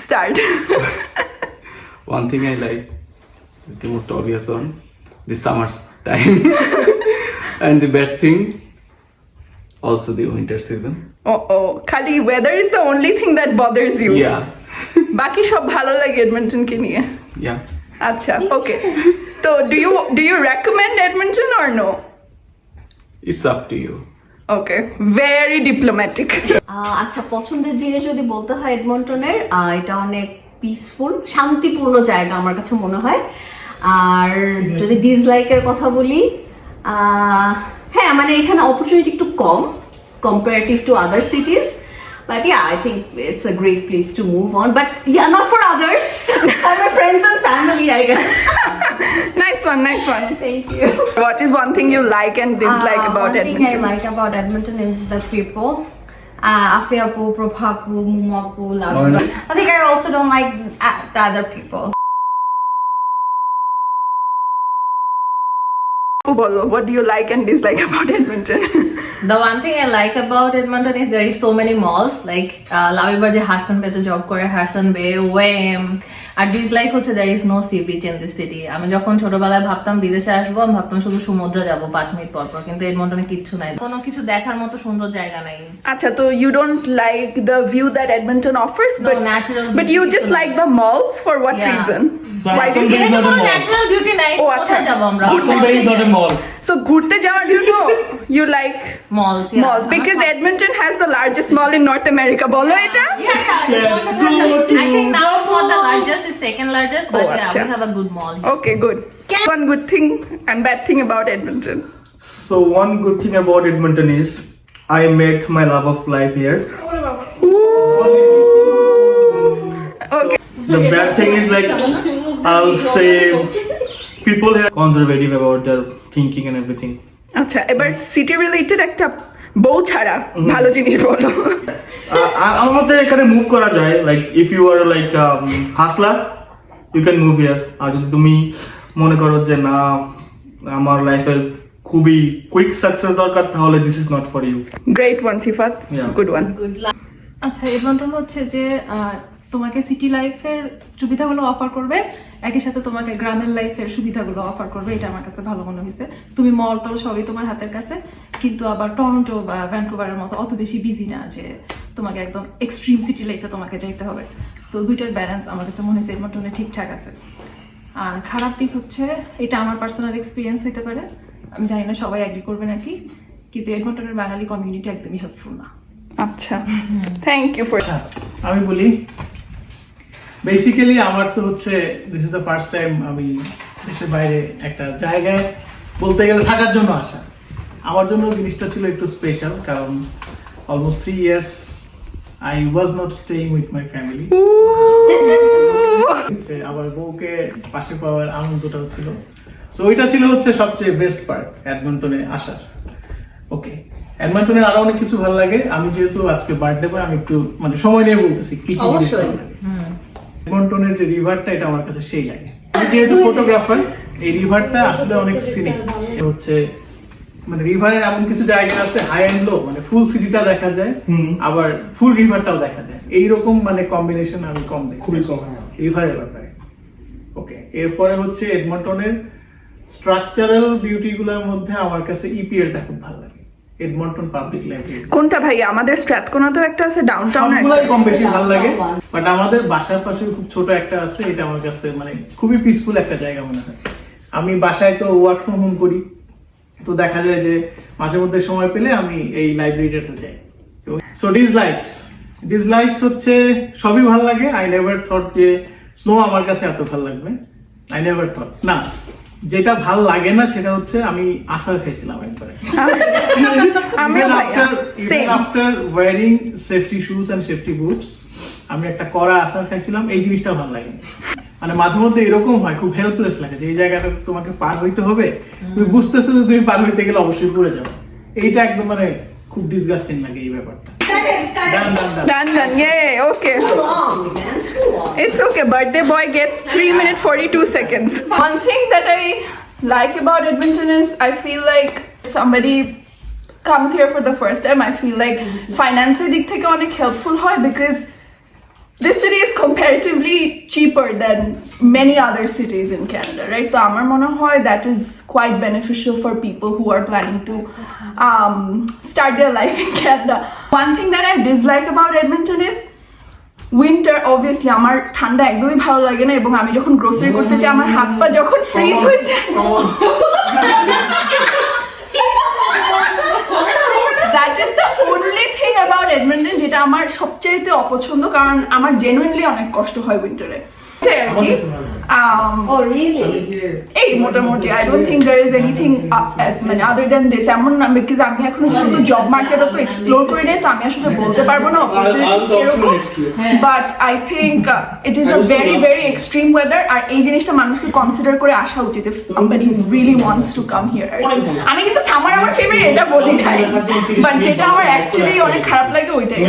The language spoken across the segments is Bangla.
Start. One thing I like is the most obvious one, the summer time. And the bad thing, also the winter season. Oh, খালি weather is the only thing that bothers you. Yeah. বাকি সব ভালো লাগে এডমন্টনকে নিয়ে। Yeah. আচ্ছা, okay. So do you recommend Edmonton or no? It's up to you. Okay, very diplomatic. আচ্ছা, পছন্দের জিনিস যদি বলতে হয় এডমন্টনের, এটা অনেক পিসফুল, শান্তিপূর্ণ জায়গা আমার কাছে মনে হয়। আর যদি ডিসলাইকের কথা বলি, হ্যাঁ মানে এখানে অপরচুনিটি একটু কম comparative to other cities, but yeah I think it's a great place to move on, but yeah not for others, for my friends and family I guess. Nice one. Thank you. What is one thing you like and dislike about Edmonton? One thing Edmonton? I like about Edmonton is the people. Afiapu, Prabhapu, Mumapu, Labu. I think I also don't like the other people. বলো, what do you like and dislike about Edmonton? The one thing I like about Edmonton is there is so many malls like Laviba je Harrison Bay te job kore, Harrison Bay, Wem. R dislike হচ্ছে there is no sea beach in this city. আমি যখন ছোটবেলায় ভাবতাম বিদেশে আসবো, আমি ভাবতাম শুধু সমুদ্রে যাব 5 মিনিট পর পর, কিন্তু এডমন্টনে কিচ্ছু নাই, কোনো কিছু দেখার মতো সুন্দর জায়গা নাই। আচ্ছা, তো you don't like the view that Edmonton offers, No, natural but you beauty just তো like the malls for what Yeah. reason? But Why do some you days এখানে not a কোনো mall. ন্যাচারাল বিউটি নাই, ও, কোথায় আচ্ছা। যাব আমরা? Hudson Bay is not a mall. So ঘুরতে যাওয়ার জন্য you like Malls, malls because Edmonton has the largest mall in North America. বলো এটা? Yeah, Let's Edmonton has go I think to now it's not the largest, it's second largest, but Oh, yeah, acha. we have a good mall here. Okay, good. One good thing and bad thing about Edmonton. So one good thing about Edmonton is I met my love of life here. Okay. The bad thing is like I'll say people here are conservative about their thinking and everything. আচ্ছা, এবার সিটি রিলেটেড একটা বউ ছাড়া ভালো জিনিস বলো। আমাদের এখানে মুভ করা যায়, like if you are like hustler you can move here. আর যদি তুমি মনে করো যে না আমার লাইফে খুবই কুইক সাকসেস দরকার, তাহলে this is not for you. Great one Sifat, Yeah. Good one. আচ্ছা, এডমন্টন হচ্ছে যে তোমাকে সিটি লাইফের সুবিধাগুলো অফার করবে, একই সাথে তোমাকে গ্রামের লাইফের সুবিধাগুলো অফার করবে, এটা আমার কাছে ভালো মনে হয়েছে। তুমি মল টল সবই তোমার হাতের কাছে, কিন্তু আবার টরন্টো বা ভ্যানকুভারের মতো অত বেশি বিজি না যে তোমাকে একদম এক্সট্রিম সিটি লাইফে তোমাকে যাইতে হবে। তো দুইটার ব্যালেন্স আমার কাছে মনে হয়েছে এডমন্টনে ঠিকঠাক আছে। আর খারাপ দিক হচ্ছে, এটা আমার পার্সোনাল এক্সপিরিয়েন্স হতে পারে, আমি জানি না সবাই এগ্রি করবে নাকি, কিন্তু এডমন্টনের বাঙালি কমিউনিটি একদমই হেল্পফুল না। আচ্ছা, থ্যাংক ইউ ফর। আমি বলি বেসিক্যালি আমার তো হচ্ছে this is the first time আমি দেশের বাইরে একটা জায়গায় বলতে গেলে থাকার জন্য আসা। আমার জন্য জিনিসটা ছিল একটু স্পেশাল, কারণ almost 3 years I was not staying with my family. আমার বউকে পাশে পাওয়ার আনন্দটাও ছিল, সো ওইটা ছিল হচ্ছে সবচেয়ে বেস্ট পার্ট এডমন্টনে আসার। ওকে, এডমন্টনের আরো অনেক কিছু ভালো লাগে। আমি যেহেতু আজকে বার্থডে বয়, আমি একটু মানে সময় নিয়ে বলতেছি কি কি জিনিস অবশ্যই। ভালো লাগে। এডমন্টনের যে রিভারটা, এটা আমার কাছে সেই লাগে। আমি যেহেতু ফটোগ্রাফার, এই রিভারটা আসলে অনেক সিনিক হচ্ছে, মানে রিভারের এমন কিছু জায়গা আছে হাই এন্ড লো, মানে ফুল সিটিটা দেখা যায়, আবার ফুল রিভারটাও দেখা যায়। এইরকম মানে কম্বিনেশন আমি কম দেখি, খুবই কম। রিভারের ব্যাপারে। ওকে, এরপরে হচ্ছে এডমন্টনের স্ট্রাকচারাল বিউটি গুলোর মধ্যে আমার কাছে ইপিএলটা খুব ভালো লাগে, এডমন্টন পাবলিক লাইব্রেরি। কোনটা ভাই? আমাদের স্ট্র্যাথকোনাতেও একটা আছে, ডাউনটাউন সবগুলাই কম বেশি ভালো লাগে, বাট আমাদের বাসার পাশে খুব ছোট একটা আছে, এটা আমার কাছে মানে খুবই পিসফুল একটা জায়গা মনে হয়। আমি বাসায় তো ওয়ার্ক ফ্রম হোম করি, তো দেখা যায় যে মাঝে মধ্যে সময় পেলে আমি এই লাইব্রেরিটাতে যাই। সো ডিসলাইকস হচ্ছে সবই ভালো লাগে। আই নেভার থট যে স্নো আমার কাছে এত ভালো লাগবে, আই নেভার থট না। যেটা ভাল লাগে না সেটা হচ্ছে আমি আচার খাইছিলাম একবারে, আমি after wearing safety shoes and safety boots, আমি একটা কড়া আচার খাইছিলাম। এই জিনিসটা ভালো লাগে, মানে মাঝে মধ্যে এরকম হয় খুব হেল্পলেস লাগে যে এই জায়গাটা তোমাকে পার হইতে হবে, তুমি বুঝতেছো যে তুমি পার হইতে গেলে অবশ্যই পড়ে যাবে। এইটা একদম মানে খুব ডিসগাস্টিং লাগে এই ব্যাপারটা। Done. Yay, okay. Too long, man. Too long. It's okay. Birthday boy gets 3 minutes 42 seconds. One thing that I like about Edmonton is I feel like somebody comes here for the first time, I feel like financial দিক থেকে অনেক helpful হয় because this city is comparatively cheaper than many other cities in Canada, right? So আমার মনে হয় that is quite beneficial for people who are planning to start their life in Canada. One thing that I dislike about Edmonton is winter. Obviously আমার ঠান্ডা একদমই ভালো লাগে না, এবং আমি যখন গ্রোসারি করতে যাই আমার হাত পা যখন ফ্রিজ হয়ে যায়, that is the only thing about Edmonton যেটা আমার সবচেয়ে অপছন্দ, কারণ আমার জেনুইনলি অনেক কষ্ট হয় উইন্টারে। ও রিয়েলি এই মোটামুটি I don't think there is anything মানে other than this, এমন না, because আমি এখনো শুধু জব মার্কেটে তো এক্সপ্লোর করি নাই, তো আমি আসলে বলতে পারবো না but I think it is a very very extreme weather, আর এই জিনিসটা মানুষকে কনসিডার করে আসা উচিত if somebody really wants to come here. আমি কিন্তু সামার আমার ফেভারিট এটা বলি নাই, বাট যেটা আমার অ্যাকচুয়ালি অনেক খারাপ লাগে ওইটাই।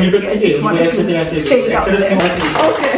Okay.